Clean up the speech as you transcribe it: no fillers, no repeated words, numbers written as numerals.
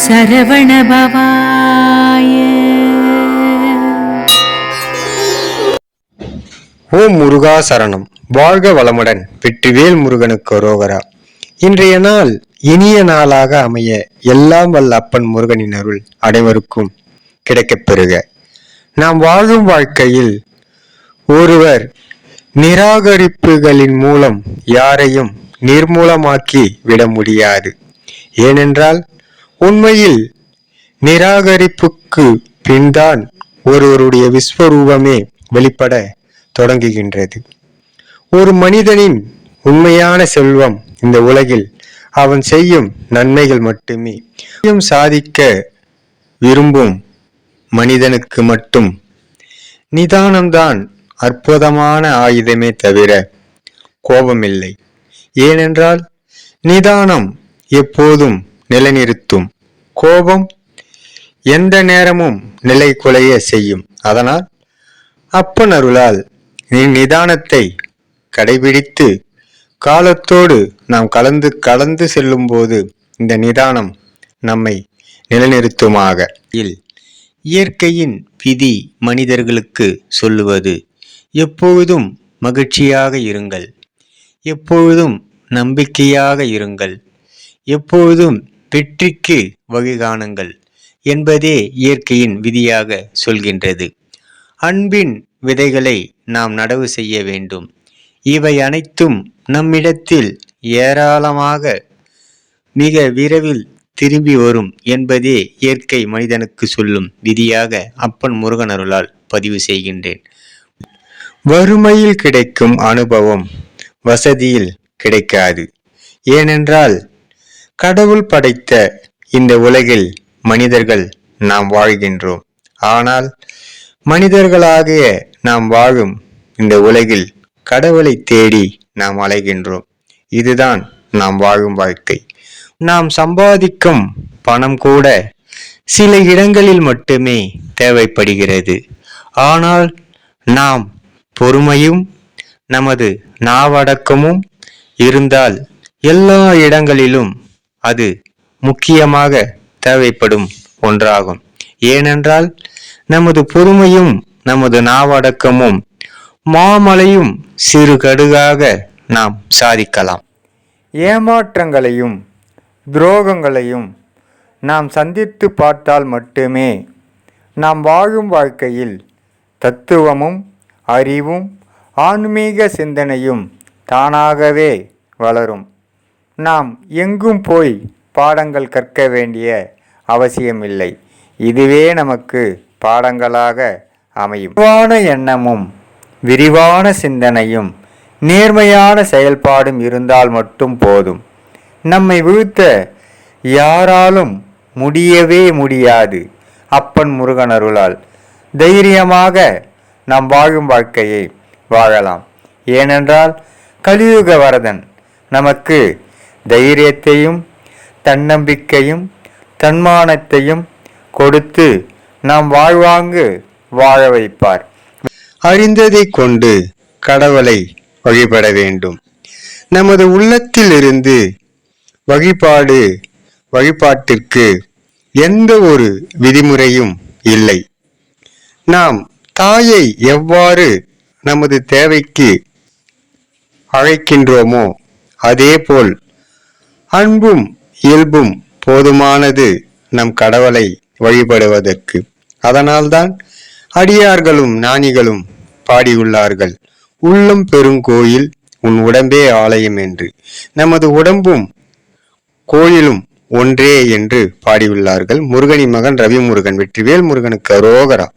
சரவணபவாய. ஓம் முருகா சரணம். வாழ்க வளமுடன். வெற்றிவேல் முருகனுக்கு அரோகரா. இன்றைய நாள் இனிய நாளாக அமைய எல்லாம் வல்ல அப்பன் முருகனின் அருள் அனைவருக்கும் கிடைக்கப் பெறுக. நாம் வாழும் வாழ்க்கையில் ஒருவர் நிராகரிப்புகளின் மூலம் யாரையும் நிர்மூலமாக்கி விட முடியாது. ஏனென்றால் உண்மையில் நிராகரிப்புக்கு பின்தான் ஒருவருடைய விஸ்வரூபமே வெளிப்பட தொடங்குகின்றது. ஒரு மனிதனின் உண்மையான செல்வம் இந்த உலகில் அவன் செய்யும் நன்மைகள் மட்டுமே. சாதிக்க விரும்பும் மனிதனுக்கு மட்டும் நிதானம்தான் அற்புதமான ஆயுதமே தவிர கோபமில்லை. ஏனென்றால் நிதானம் எப்போதும் நிலைநிறுத்தும், கோபம் எந்த நேரமும் நிலை குலைய செய்யும். அதனால் அப்பன் அருளால் நிதானத்தை கடைபிடித்து காலத்தோடு நாம் கலந்து செல்லும் போது இந்த நிதானம் நம்மை நிலைநிறுத்துமாக. இயற்கையின் விதி மனிதர்களுக்கு சொல்லுவது எப்பொழுதும் மகிழ்ச்சியாக இருங்கள், எப்பொழுதும் நம்பிக்கையாக இருங்கள், எப்பொழுதும் வெற்றிக்கு வழிகாணுங்கள் என்பதே இயற்கையின் விதியாக சொல்கின்றது. அன்பின் விதைகளை நாம் நடவு செய்ய வேண்டும். இவை அனைத்தும் நம்மிடத்தில் ஏராளமாக மிக விரைவில் திரும்பி வரும் என்பதே இயற்கை மனிதனுக்கு சொல்லும் விதியாக அப்பன் முருகன் அருளால் பதிவு செய்கின்றேன். வறுமையில் கிடைக்கும் அனுபவம் வசதியில் கிடைக்காது. ஏனென்றால் கடவுள் படைத்த இந்த உலகில் மனிதர்கள் நாம் வாழ்கின்றோம். ஆனால் மனிதர்களாகிய நாம் வாழும் இந்த உலகில் கடவுளை தேடி நாம் அலைகின்றோம். இதுதான் நாம் வாழும் வாழ்க்கை. நாம் சம்பாதிக்கும் பணம் கூட சில இடங்களில் மட்டுமே தேவைப்படுகிறது. ஆனால் நாம் பொறுமையும் நமது நாவடக்கமும் இருந்தால் எல்லா இடங்களிலும் அது முக்கியமாக தேவைப்படும் ஒன்றாகும். ஏனென்றால் நமது பொறுமையும் நமது நாவடக்கமும் மாமலையும் சிறு கடுகாக நாம் சாதிக்கலாம். ஏமாற்றங்களையும் துரோகங்களையும் நாம் சந்தித்து பார்த்தால் மட்டுமே நாம் வாழும் வாழ்க்கையில் தத்துவமும் அறிவும் ஆன்மீக சிந்தனையும் தானாகவே வளரும். நாம் எங்கும் போய் பாடங்கள் கற்க வேண்டிய அவசியமில்லை. இதுவே நமக்கு பாடங்களாக அமையும். விரிவான எண்ணமும் விரிவான சிந்தனையும் நேர்மையான செயல்பாடும் இருந்தால் மட்டும் போதும். நம்மை வீழ்த்த யாராலும் முடியவே முடியாது. அப்பன் முருகன் அருளால் தைரியமாக நாம் வாழும் வாழ்க்கையை வாழலாம். ஏனென்றால் கலியுக வரதன் நமக்கு தைரியத்தையும் தன்னம்பிக்கையும் தன்மானத்தையும் கொடுத்து நாம் வாழ்வாங்கு வாழ வைப்பார். அறிந்ததை கொண்டு கடவுளை வழிபட வேண்டும். நமது உள்ளத்தில் இருந்து வழிபாட்டிற்கு எந்த ஒரு விதிமுறையும் இல்லை. நாம் தாயை எவ்வாறு நமது தேவைக்கு அழைக்கின்றோமோ அதேபோல் அன்பும் இயல்பும் போதுமானது நம் கடவுளை வழிபடுவதற்கு. அதனால்தான் அடியார்களும் ஞானிகளும் பாடியுள்ளார்கள், உள்ளம் பெருங்கோயில் உன் உடம்பே ஆலயம் என்று. நமது உடம்பும் கோயிலும் ஒன்றே என்று பாடியுள்ளார்கள். முருகனின் மகன் ரவி முருகன். வெற்றிவேல் முருகனுக்கு அரோகரா.